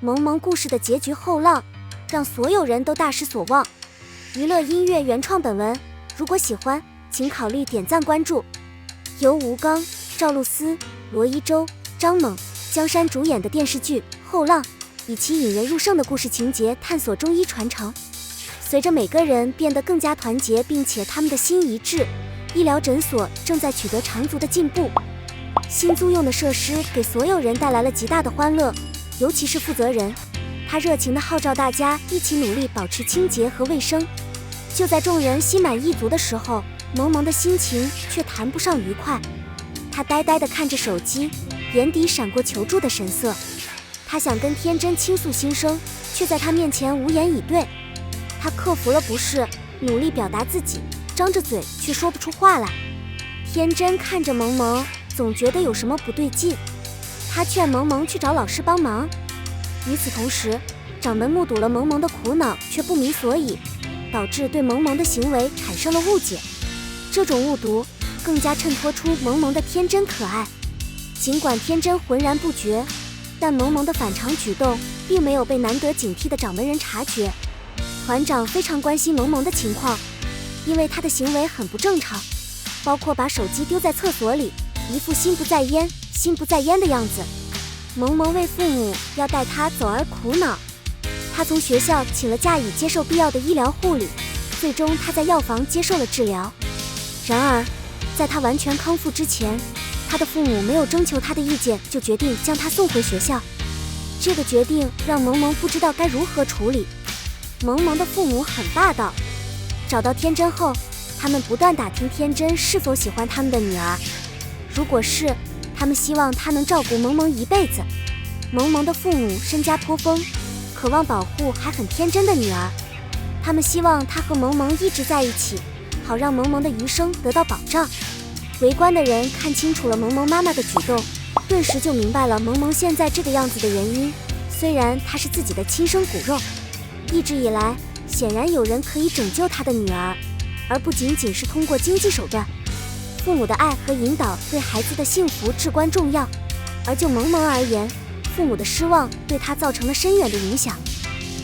萌萌故事的结局后浪，让所有人都大失所望。娱乐音乐原创本文，如果喜欢，请考虑点赞关注。由吴刚、赵露思、罗一舟、张猛、江山主演的电视剧《后浪》，以其引人入胜的故事情节探索中医传承。随着每个人变得更加团结，并且他们的心一致，医疗诊所正在取得长足的进步。新租用的设施给所有人带来了极大的欢乐，尤其是负责人，他热情地号召大家一起努力保持清洁和卫生。就在众人心满意足的时候，萌萌的心情却谈不上愉快。他呆呆地看着手机，眼底闪过求助的神色。他想跟天真倾诉心声，却在他面前无言以对。他克服了不适，努力表达自己，张着嘴却说不出话来。天真看着萌萌，总觉得有什么不对劲。他劝萌萌去找老师帮忙。与此同时，掌门目睹了萌萌的苦恼，却不明所以，导致对萌萌的行为产生了误解。这种误读更加衬托出萌萌的天真可爱。尽管天真浑然不觉，但萌萌的反常举动并没有被难得警惕的掌门人察觉。团长非常关心萌萌的情况，因为她的行为很不正常，包括把手机丢在厕所里，一副心不在焉的样子。萌萌为父母要带她走而苦恼，她从学校请了假以接受必要的医疗护理，最终她在药房接受了治疗。然而在她完全康复之前，她的父母没有征求她的意见就决定将她送回学校。这个决定让萌萌不知道该如何处理。萌萌的父母很霸道，找到天真后，他们不断打听天真是否喜欢他们的女儿。如果是，他们希望她能照顾萌萌一辈子。萌萌的父母身家颇丰，渴望保护还很天真的女儿，他们希望她和萌萌一直在一起，好让萌萌的余生得到保障。围观的人看清楚了萌萌妈妈的举动，顿时就明白了萌萌现在这个样子的原因。虽然她是自己的亲生骨肉，一直以来显然有人可以拯救她的女儿，而不仅仅是通过经济手段。父母的爱和引导对孩子的幸福至关重要，而就萌萌而言，父母的失望对她造成了深远的影响。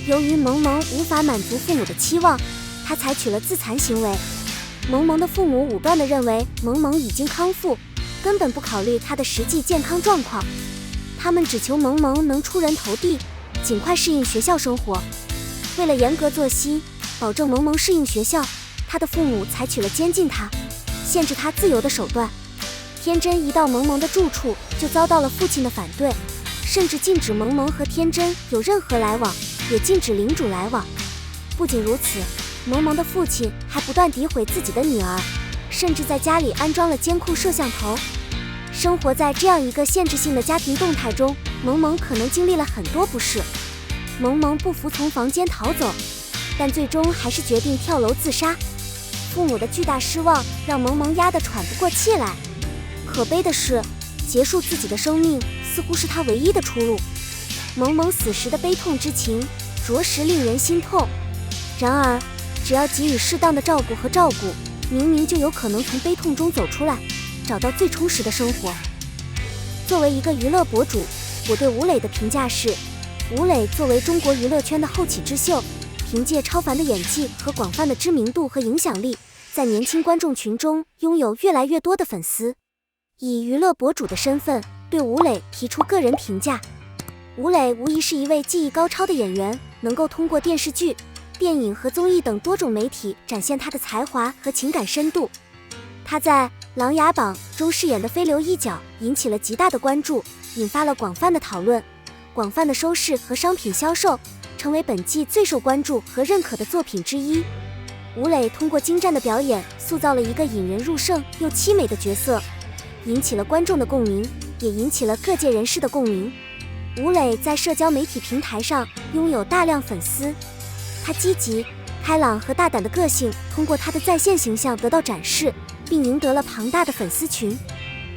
由于萌萌无法满足父母的期望，她采取了自残行为。萌萌的父母武断地认为萌萌已经康复，根本不考虑她的实际健康状况，他们只求萌萌能出人头地，尽快适应学校生活。为了严格作息，保证萌萌适应学校，她的父母采取了监禁她、限制她自由的手段。天真一到萌萌的住处就遭到了父亲的反对，甚至禁止萌萌和天真有任何来往，也禁止领主来往。不仅如此，萌萌的父亲还不断诋毁自己的女儿，甚至在家里安装了监控摄像头。生活在这样一个限制性的家庭动态中，萌萌可能经历了很多不适。萌萌不服从房间逃走，但最终还是决定跳楼自杀。父母的巨大失望让萌萌压得喘不过气来。可悲的是，结束自己的生命似乎是她唯一的出路。萌萌死时的悲痛之情着实令人心痛。然而，只要给予适当的照顾和照顾，明明就有可能从悲痛中走出来，找到最充实的生活。作为一个娱乐博主，我对吴磊的评价是，吴磊作为中国娱乐圈的后起之秀，凭借超凡的演技和广泛的知名度和影响力，在年轻观众群中拥有越来越多的粉丝。以娱乐博主的身份对吴磊提出个人评价，吴磊无疑是一位技艺高超的演员，能够通过电视剧、电影和综艺等多种媒体展现他的才华和情感深度。他在《琅琊榜》中饰演的飞流一角引起了极大的关注，引发了广泛的讨论，广泛的收视和商品销售，成为本季最受关注和认可的作品之一。吴磊通过精湛的表演，塑造了一个引人入胜又凄美的角色，引起了观众的共鸣，也引起了各界人士的共鸣。吴磊在社交媒体平台上拥有大量粉丝，他积极、开朗和大胆的个性通过他的在线形象得到展示，并赢得了庞大的粉丝群。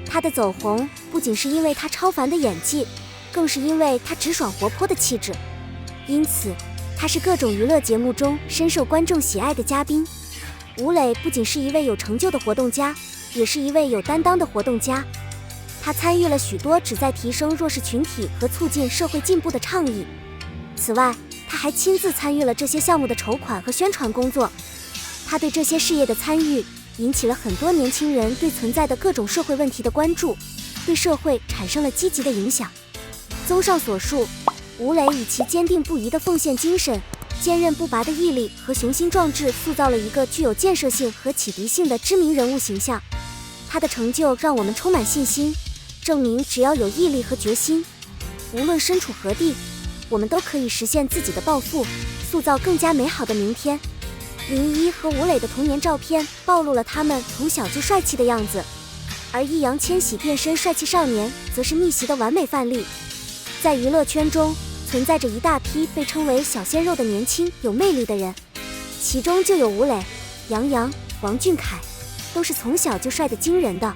他的走红不仅是因为他超凡的演技，更是因为他直爽活泼的气质。因此，他是各种娱乐节目中深受观众喜爱的嘉宾。吴磊不仅是一位有成就的活动家，也是一位有担当的活动家。他参与了许多旨在提升弱势群体和促进社会进步的倡议，此外，他还亲自参与了这些项目的筹款和宣传工作。他对这些事业的参与，引起了很多年轻人对存在的各种社会问题的关注，对社会产生了积极的影响。综上所述，吴磊以其坚定不移的奉献精神、坚韧不拔的毅力和雄心壮志，塑造了一个具有建设性和启迪性的知名人物形象。他的成就让我们充满信心，证明只要有毅力和决心，无论身处何地，我们都可以实现自己的抱负，塑造更加美好的明天。林一和吴磊的童年照片暴露了他们从小就帅气的样子，而易烊千玺变身帅气少年则是逆袭的完美范例。在娱乐圈中，存在着一大批被称为小鲜肉的年轻有魅力的人，其中就有吴磊、杨洋、王俊凯，都是从小就帅得惊人的。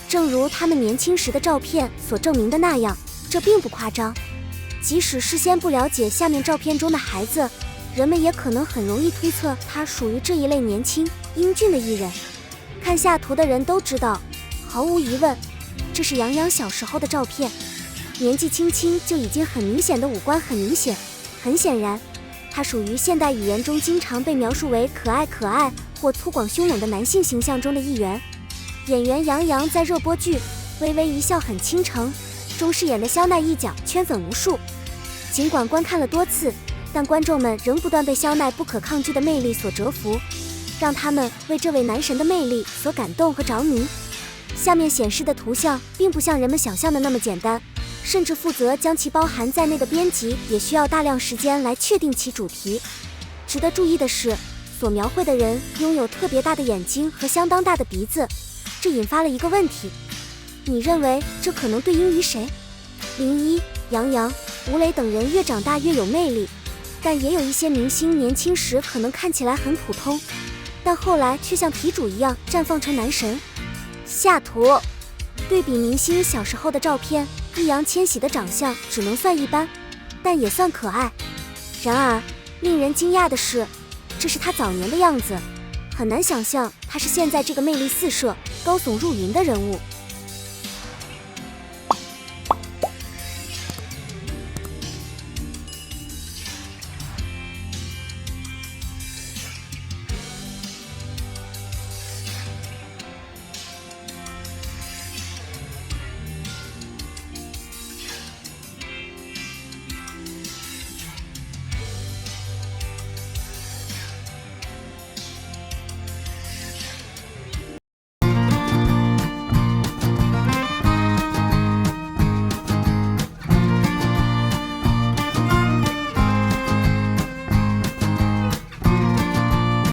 正如他们年轻时的照片所证明的那样，这并不夸张。即使事先不了解下面照片中的孩子，人们也可能很容易推测他属于这一类年轻英俊的艺人。看下图的人都知道，毫无疑问，这是杨洋小时候的照片。年纪轻轻就已经很明显的五官很明显，很显然，他属于现代语言中经常被描述为可爱或粗犷凶猛的男性形象中的一员。演员杨洋在热播剧《微微一笑很倾城》中饰演的肖奈一角圈粉无数。尽管观看了多次，但观众们仍不断被肖奈不可抗拒的魅力所折服，让他们为这位男神的魅力所感动和着迷。下面显示的图像并不像人们想象的那么简单，甚至负责将其包含在内的编辑也需要大量时间来确定其主题。值得注意的是，所描绘的人拥有特别大的眼睛和相当大的鼻子，这引发了一个问题：你认为这可能对应于谁？林一、杨洋、吴磊等人越长大越有魅力，但也有一些明星年轻时可能看起来很普通，但后来却像题主一样绽放成男神。下图对比明星小时候的照片，易烊千玺的长相只能算一般，但也算可爱。然而令人惊讶的是，这是他早年的样子，很难想象他是现在这个魅力四射、高耸入云的人物。